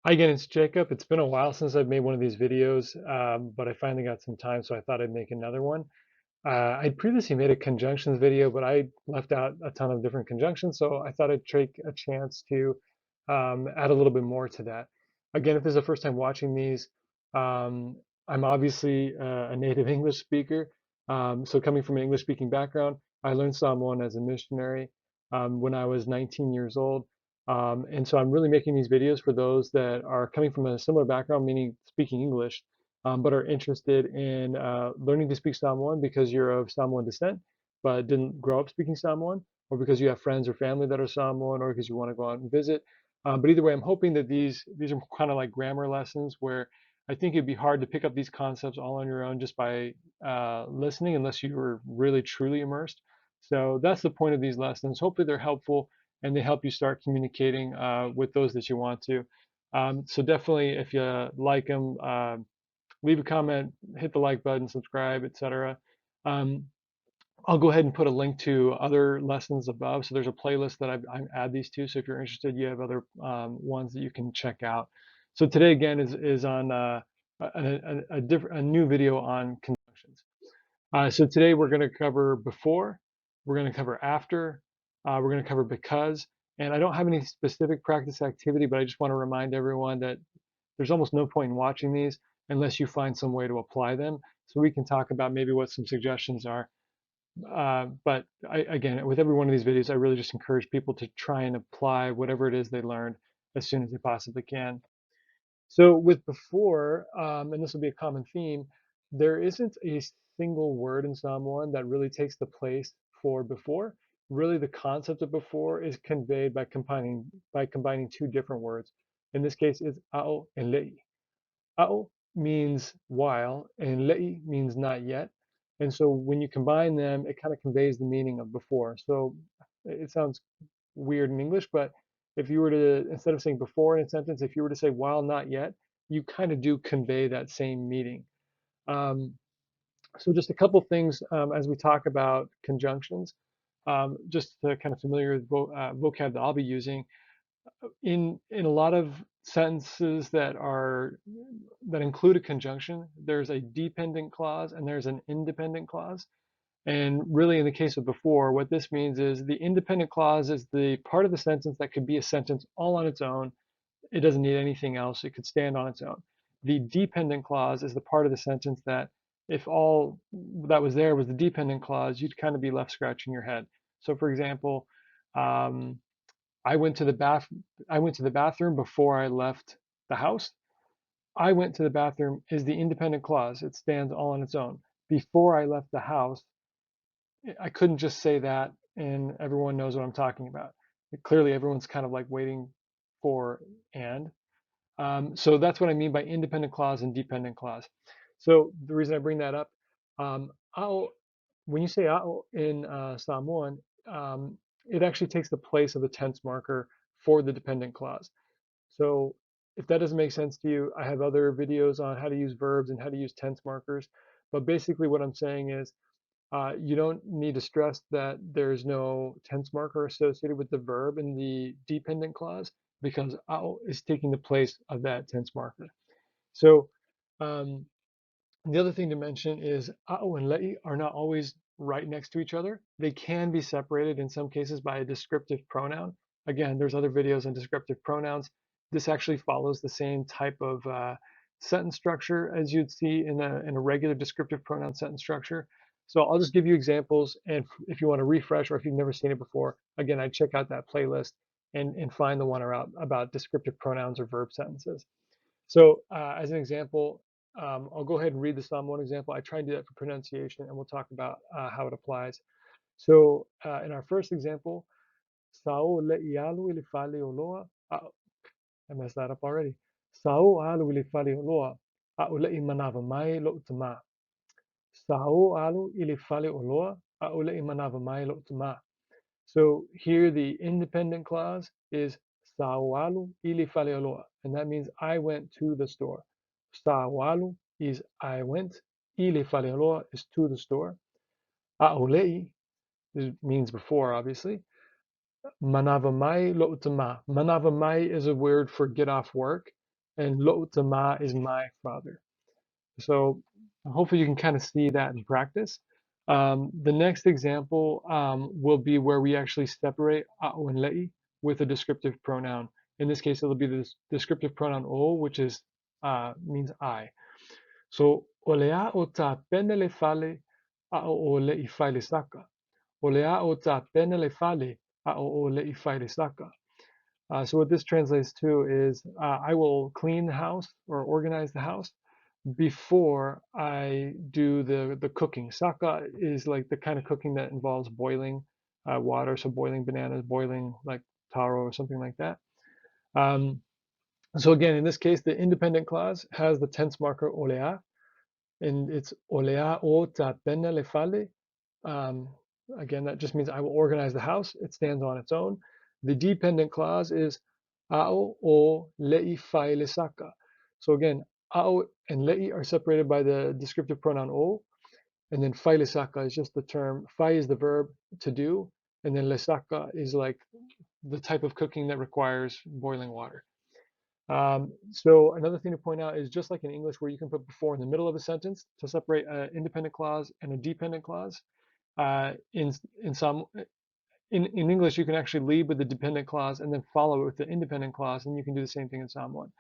Hi again, it's Jacob. It's been a while since I've made one of these videos, but I finally got some time, so I thought I'd make another one. I'd previously made a conjunctions video, but I left out a ton of different conjunctions, so I thought I'd take a chance to add a little bit more to that. Again, if this is the first time watching these, um, I'm obviously a native English speaker, so coming from an English-speaking background, I learned Samoan as a missionary when I was 19 years old. And so I'm really making these videos for those that are coming from a similar background, meaning speaking English, but are interested in learning to speak Samoan because you're of Samoan descent, but didn't grow up speaking Samoan, or because you have friends or family that are Samoan, or because you want to go out and visit. But either way, I'm hoping that these are kind of like grammar lessons where I think it'd be hard to pick up these concepts all on your own just by listening unless you were really truly immersed. So that's the point of these lessons. Hopefully they're helpful and they help you start communicating with those that you want to. So definitely, if you like them, leave a comment, hit the like button, subscribe, etc. Um, I'll go ahead and put a link to other lessons above. So there's a playlist that I add these to. So if you're interested, you have other ones that you can check out. So today again is on a new video on conjunctions. So today we're going to cover before, we're going to cover after, we're going to cover because, and I don't have any specific practice activity, but I just want to remind everyone that there's almost no point in watching these unless you find some way to apply them. So we can talk about maybe what some suggestions are. But again, with every one of these videos, I really just encourage people to try and apply whatever it is they learned as soon as they possibly can. So with before, and this will be a common theme, there isn't a single word in Samoan that really takes the place for before. Really, the concept of before is conveyed by combining two different words. In this case, it's ao and lei. Ao means while, and lei means not yet. And so when you combine them, it kind of conveys the meaning of before. So it sounds weird in English, but if you were to, instead of saying before in a sentence, if you were to say while not yet, you kind of do convey that same meaning. Um, so just a couple things as we talk about conjunctions, just to kind of familiar with vocab that I'll be using in a lot of sentences that include a conjunction. There's a dependent clause and there's an independent clause. And really, in the case of before, what this means is the independent clause is the part of the sentence that could be a sentence all on its own. It doesn't need anything else. It could stand on its own. The dependent clause is the part of the sentence that if all that was there was the dependent clause, you'd kind of be left scratching your head. So, for example, um, I went to the bath. I went to the bathroom before I left the house. I went to the bathroom is the independent clause. It stands all on its own. Before I left the house, I couldn't just say that and everyone knows what I'm talking about. Clearly, everyone's kind of like waiting for and. So that's what I mean by independent clause and dependent clause. So the reason I bring that up, ao, when you say ao in Samoan, it actually takes the place of the tense marker for the dependent clause. So if that doesn't make sense to you, I have other videos on how to use verbs and how to use tense markers. But basically what I'm saying is you don't need to stress that there's no tense marker associated with the verb in the dependent clause because ao is taking the place of that tense marker. So um, the other thing to mention is ao and lei are not always right next to each other. They can be separated in some cases by a descriptive pronoun. Again, there's other videos on descriptive pronouns. This actually follows the same type of sentence structure as you'd see in a regular descriptive pronoun sentence structure. So I'll just give you examples, and if you want to refresh or if you've never seen it before, again, I'd check out that playlist and find the one about descriptive pronouns or verb sentences. So as an example, I'll go ahead and read the Psalm 1 example. I try and do that for pronunciation, and we'll talk about how it applies. So in our first example, Sao le'ialu ilifale oloa. I messed that up already. Sao alu ilifale oloa. A'u le'i manava mai lo'utama. Sao alu ilifale oloa. A'u le'i manava mai lo'utama. So here the independent clause is Sawalu ili faleoloa, and that means I went to the store. Sawalu is I went, ili faleoloa is to the store. Aolei means before, obviously. Manavamai lo'utama. Manavamai is a word for get off work. and lo'utama is my father. So hopefully you can kind of see that in practice. The next example will be where we actually separate a'o and le'i with a descriptive pronoun. In this case, it'll be the descriptive pronoun o, which is means I. So olea o ta penele fale a'o o le'i fale saka. Olea o ta penele fale a'o o le'i fale saka. So what this translates to is I will clean the house or organize the house before I do the cooking. Saka is like the kind of cooking that involves boiling water, so boiling bananas, boiling like taro or something like that. Um, so again, in this case, the independent clause has the tense marker olea, and it's olea o ta pena le fale. Um, Again, that just means I will organize the house. It stands on its own. The dependent clause is ao o le'i fai le saka. So again, ao and le'i are separated by the descriptive pronoun o, and then fai le saka is just the term. Fai is the verb to do, and then le saka is like the type of cooking that requires boiling water. So another thing to point out is just like in English, where you can put before in the middle of a sentence to separate an independent clause and a dependent clause. Uh, in in some in English, you can actually lead with the dependent clause and then follow it with the independent clause, and you can do the same thing in Samoan.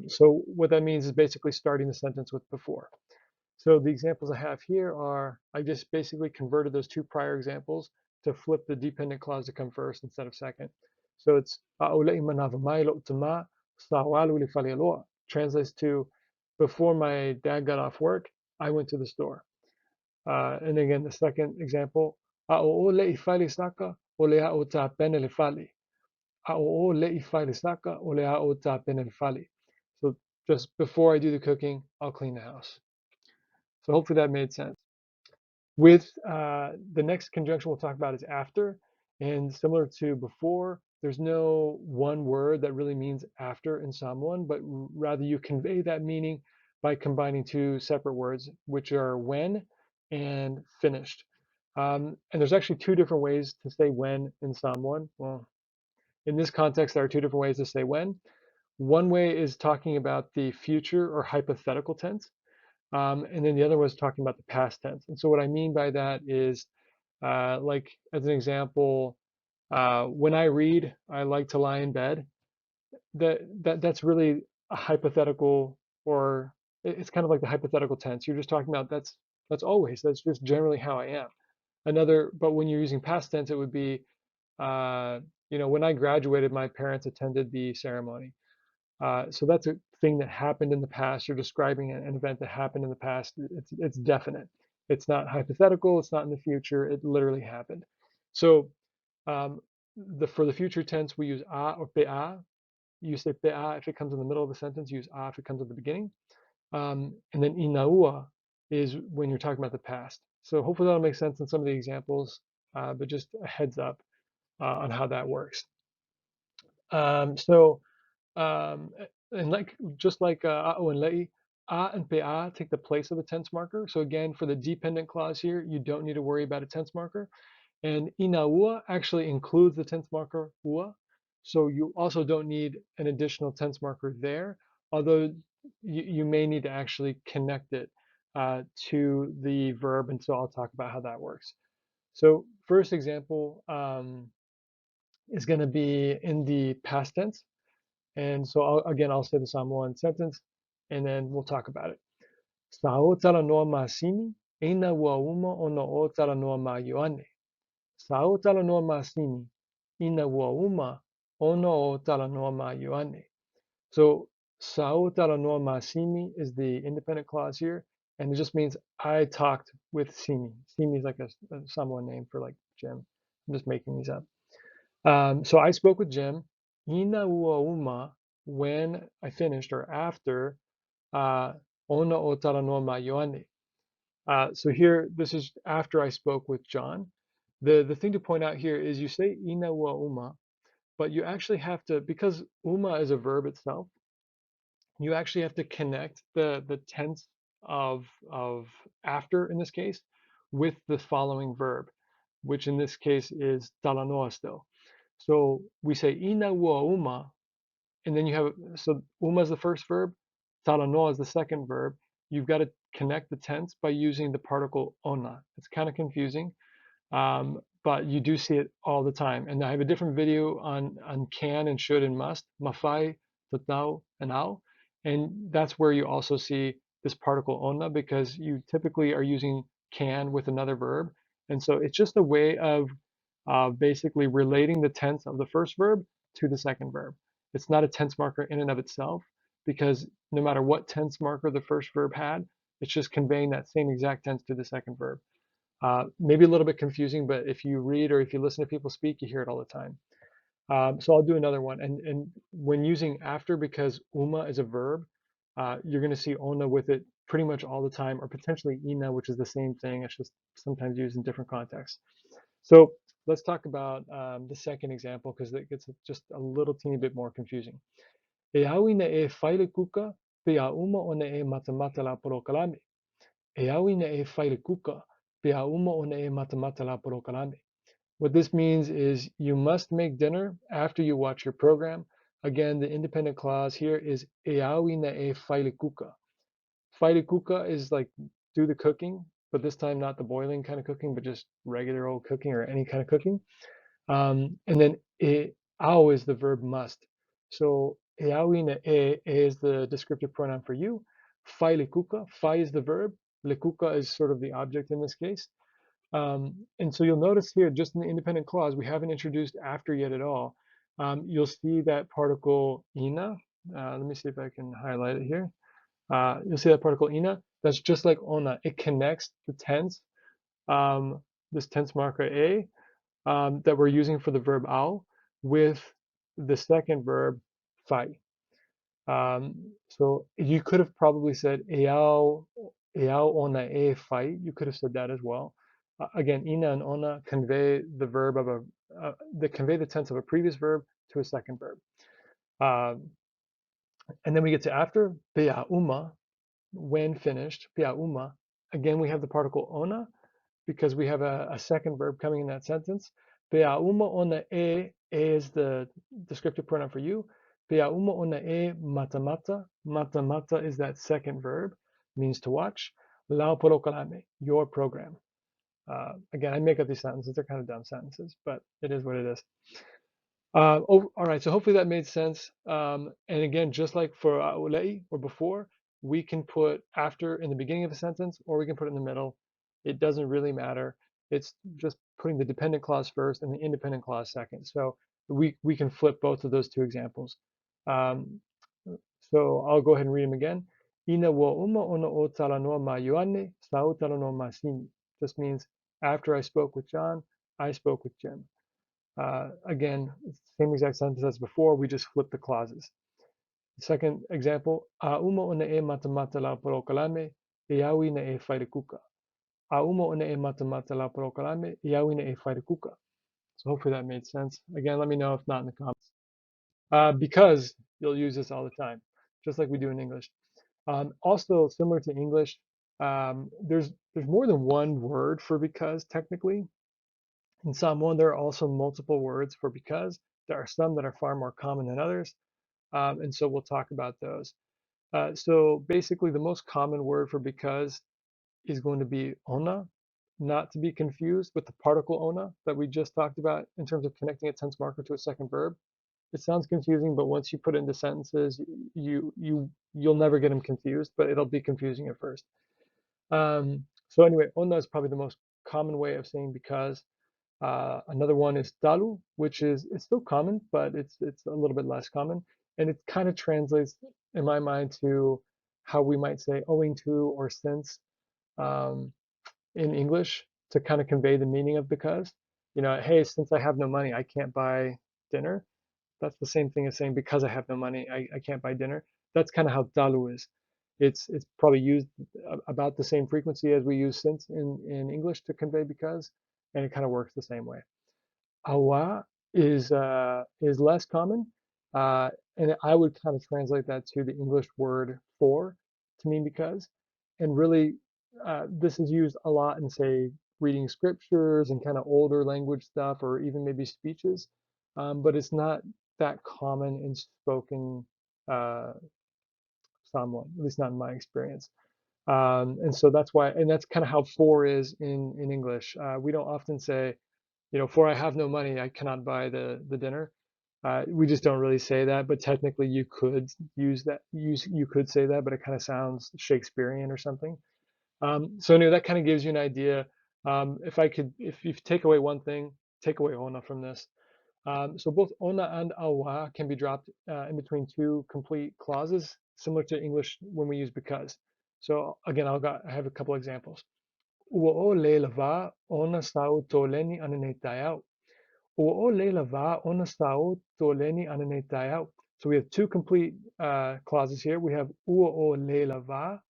So what that means is basically starting the sentence with before. So the examples I have here are, I just basically converted those two prior examples to flip the dependent clause to come first instead of second. So it's translates to, before my dad got off work, I went to the store. And again, the second example, so just before I do the cooking, I'll clean the house. So hopefully that made sense. With the next conjunction we'll talk about is after, and similar to before, there's no one word that really means after in Samoan, but rather you convey that meaning by combining two separate words, which are when and finished. And there's actually two different ways to say when in Samoan. Well, in this context, there are two different ways to say when. One way is talking about the future or hypothetical tense. And then the other was talking about the past tense. And so what I mean by that is, like as an example, when I read, I like to lie in bed. That's really a hypothetical, or it's kind of like the hypothetical tense. You're just talking about that's always. That's just generally how I am. Another, but when you're using past tense, it would be, uh, when I graduated, my parents attended the ceremony. So that's a thing that happened in the past. You're describing an event that happened in the past. It's definite. It's not hypothetical. It's not in the future. It literally happened. So um, for the future tense, we use a or pe'a. You say pe'a if it comes in the middle of the sentence. Use a if it comes at the beginning. And then inaua is when you're talking about the past. So hopefully that'll make sense in some of the examples, but just a heads up on how that works. So um, and like just like a'o and le'i, a and pe'a take the place of the tense marker. So again, for the dependent clause here, you don't need to worry about a tense marker. And inaua actually includes the tense marker ua. So you also don't need an additional tense marker there, although you may need to actually connect it to the verb. And so I'll talk about how that works. So first example is going to be in the past tense. And so I'll say the Samoan sentence, and then we'll talk about it. Sao tala noa masini, eina ua uma ono o tala noa ma ioane. Sao tala noa masini, ina ua uma ono o tala noa ma ioane. So sao tala noa masini is the independent clause here, and it just means I talked with Simi. Simi is like a Samoan name for like Jim. I'm just making these up. So I spoke with Jim. Ina ua uma, when I finished or after ona o tala noa ma ioane. So here, this is after I spoke with John. The thing to point out here is you say ina ua uma, but you actually have to, because uma is a verb itself, you actually have to connect the tense of after in this case with the following verb, which in this case is talanoa still. So we say ina ua uma and then you have, so uma is the first verb, talanoa is the second verb. You've got to connect the tense by using the particle ona. It's kind of confusing, but you do see it all the time. And I have a different video on can and should and must, mafai, tatao, and ao. And that's where you also see this particle ona because you typically are using can with another verb. And so it's just a way of basically relating the tense of the first verb to the second verb. It's not a tense marker in and of itself because no matter what tense marker the first verb had, it's just conveying that same exact tense to the second verb. Maybe a little bit confusing, but if you read or if you listen to people speak, you hear it all the time. So I'll do another one. And when using after, because uma is a verb, you're going to see ona with it pretty much all the time, or potentially ina, which is the same thing. It's just sometimes used in different contexts. So let's talk about the second example because it gets just a little teeny bit more confusing. E awi na e whaile kuka, pe a uma ona e matamata la porokalame. E awi na e whaile kuka, pe a uma ona e matamata la porokalame. What this means is you must make dinner after you watch your program. Again, the independent clause here is e awi na e whaile kuka. Whaile kuka is like do the cooking, but this time not the boiling kind of cooking, but just regular old cooking or any kind of cooking. And then ao is the verb must. So eawina is the descriptive pronoun for you. Fai lekuka, fai is the verb. Lekuka is sort of the object in this case. And so you'll notice here, just in the independent clause, we haven't introduced after yet at all. You'll see that particle ina. Let me see if I can highlight it here. You'll see that particle ina. That's just like ona. It connects the tense, this tense marker a, that we're using for the verb ao with the second verb fai. So you could have probably said eao ona e fai. You could have said that as well. Again, ina and ona convey the verb of they convey the tense of a previous verb to a second verb. And then we get to after pea uma, when finished, pea uma. Again, we have the particle ona because we have a second verb coming in that sentence. Pea uma ona e is the descriptive pronoun for you. Pea uma ona e matamata. Matamata is that second verb, means to watch. Lao porokalame, your program. Again, I make up these sentences. They're kind of dumb sentences, but it is what it is. All right, so hopefully that made sense. And again, just like for ulei or before, we can put after in the beginning of a sentence or we can put it in the middle. It doesn't really matter. It's just putting the dependent clause first and the independent clause second. So we can flip both of those two examples. Um, so I'll go ahead and read them again. Ina wo uma ona o talanoa ma yuane, sao talanoa ma sini. Just means after I spoke with John, I spoke with Jim. Again, same exact sentence as before, we just flip the clauses. The second example, a uma ona e matamata la porokalame, iawi na e whairekuka. A uma ona e matamata la porokalame, iawi na e whairekuka. So hopefully that made sense. Again, let me know if not in the comments. Because you'll use this all the time, just like we do in English. Also, similar to English, there's more than one word for because technically. In Samoan, there are also multiple words for because. There are some that are far more common than others, and so we'll talk about those. So basically, the most common word for because is going to be ona, not to be confused with the particle ona that we just talked about in terms of connecting a tense marker to a second verb. It sounds confusing, but once you put it into sentences, you'll never get them confused, but it'll be confusing at first. So anyway, ona is probably the most common way of saying because. Another one is talu, which is it's still common, but it's a little bit less common, and it kind of translates in my mind to how we might say owing to or since in English to kind of convey the meaning of because. You know, hey, since I have no money, I can't buy dinner. That's the same thing as saying because I have no money, I can't buy dinner. That's kind of how talu is. It's probably used about the same frequency as we use since in English to convey because, and it kind of works the same way. Awa is less common, and I would kind of translate that to the English word for to mean because. And really, this is used a lot in say reading scriptures and kind of older language stuff, or even maybe speeches. But it's not that common in spoken uh, Samoan, at least not in my experience. And so that's why, and that's kind of how for is in English. We don't often say, for I have no money, I cannot buy the dinner. We just don't really say that, but technically you could use that. You could say that, but it kind of sounds Shakespearean or something. So anyway, that kind of gives you an idea. If you take away one thing, take away ona from this. So both ona and awa can be dropped in between two complete clauses, similar to English when we use because. So again, I have a couple examples. Uo le lava ona sau toleni ananetayau. Uo le lava ona sau toleni ananetayau. So we have two complete clauses here. We have uo le lava,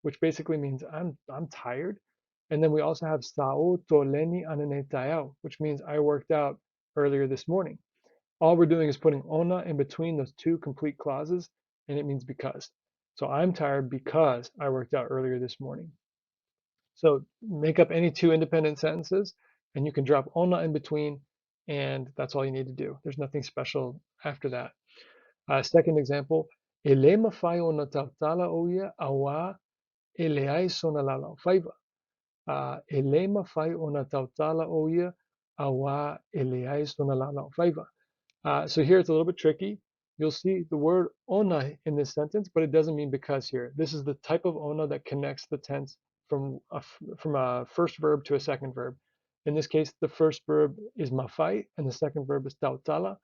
which basically means I'm tired. And then we also have sao toleni ananetayau, which means I worked out earlier this morning. All we're doing is putting ona in between those two complete clauses, and it means because. So I'm tired because I worked out earlier this morning. So make up any two independent sentences, and you can drop ona in between, and that's all you need to do. There's nothing special after that. Second example, ele mafai ona tautala oia awa ele ai sona lala faiva. Ele mafai ona tautala oia awa ele ai sona lala faiva. So here it's a little bit tricky. You'll see the word ona in this sentence, but it doesn't mean because here. This is the type of ona that connects the tense from a first verb to a second verb. In this case, the first verb is mafai and the second verb is tautala,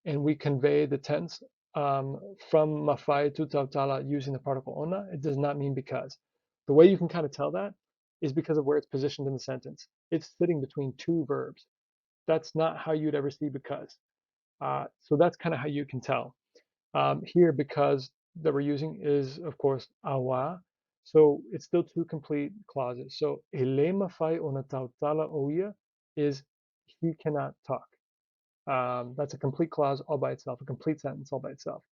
and we convey the tense from mafai to tautala using the particle ona. It does not mean because. The way you can kind of tell that is because of where it's positioned in the sentence. It's sitting between two verbs. That's not how you'd ever see because. So that's kind of how you can tell. Here, because that we're using is, of course, awa. So it's still two complete clauses. So ele mafai ona tautala oia is he cannot talk. That's a complete clause all by itself, a complete sentence all by itself.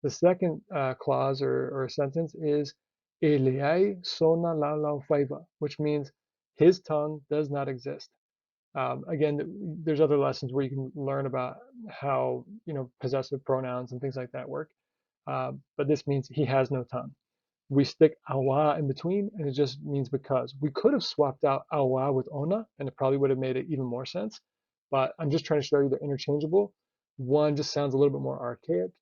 The second clause or sentence is eleai sona lalau faiva, which means his tongue does not exist. Again, there's other lessons where you can learn about how possessive pronouns and things like that work. But this means he has no tongue. We stick awa in between, and it just means because. We could have swapped out awa with ona, and it probably would have made it even more sense. But I'm just trying to show you they're interchangeable. One just sounds a little bit more archaic,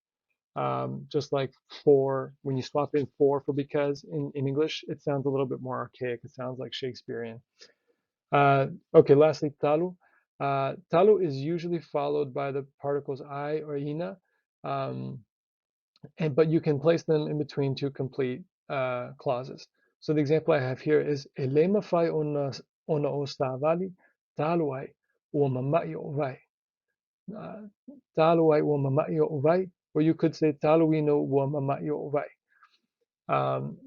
just like for, when you swap in for because in English, it sounds a little bit more archaic. It sounds like Shakespearean. Okay, lastly, talu. Talu is usually followed by the particles I or ina, but you can place them in between two complete clauses. So the example I have here is elema fai ona o stavali taluai o mamai o vai. Taluai o mamai o vai, or you could say taluino o mamai o vai.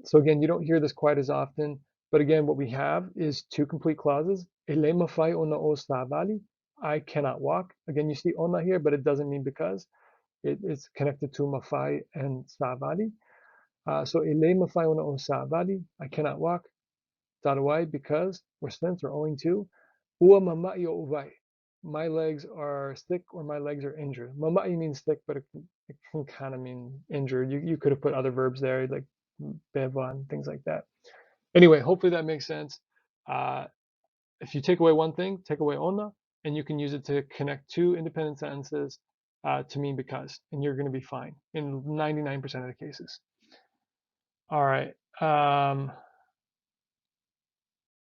So again, you don't hear this quite as often, but again, what we have is two complete clauses. Ele mafai ona o stavali, I cannot walk. Again, you see ona here, but it doesn't mean because. It's connected to mafai and stavali. So ele mafai ona o stavali, I cannot walk. Taruai, because, or since, or owing to. Ua mamai o uvai, my legs are sick or my legs are injured. Mamai means sick, but it can kind of mean injured. You could have put other verbs there, like beva and things like that. Anyway, hopefully that makes sense. If you take away one thing, take away ona, and you can use it to connect two independent sentences to mean because, and you're going to be fine in 99% of the cases. All right.